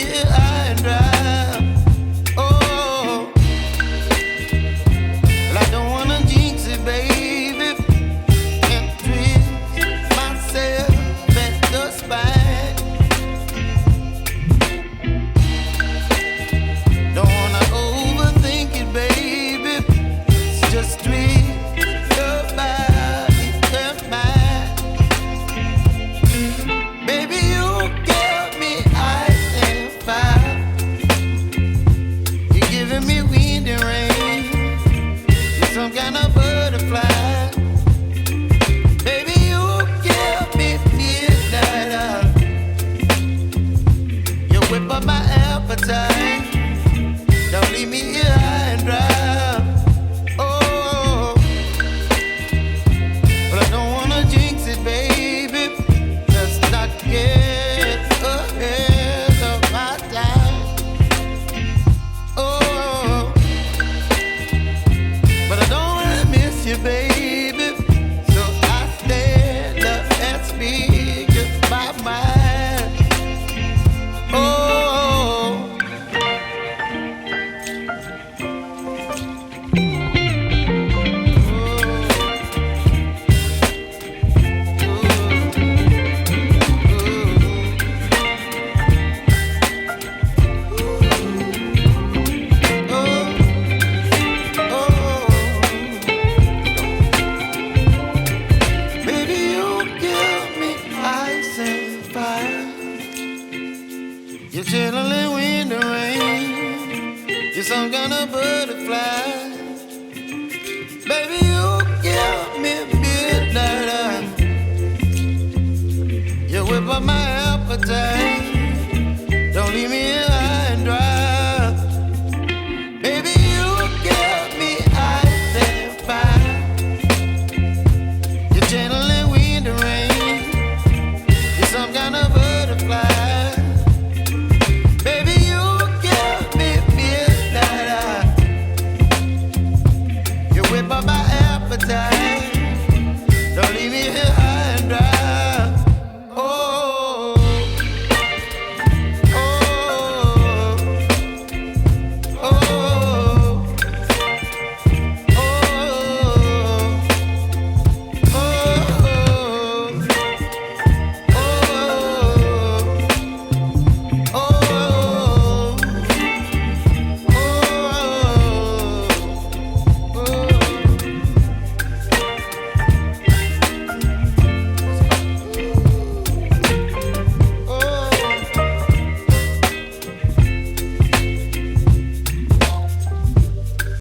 here high and dry. Oh, well, I don't wanna jinx it, baby, and twist myself at the spine. Don't wanna overthink it, baby. It's just twist your body and mine. Baby, you give me ice and fire. You're giving me wind and rain. You're some kind of butterfly. Baby, you give me midnight. You whip up my appetite. Don't leave me here high and dry. Oh, but I don't wanna jinx it, baby. Let's not get ahead of my time. Oh, but I don't wanna miss you, baby. So I stand up and speak my mind. Oh. Baby, you give me ice and fire. You're chilling wind and rain. You're some kind of butterfly. Baby, you give me midnight. You whip up my appetite.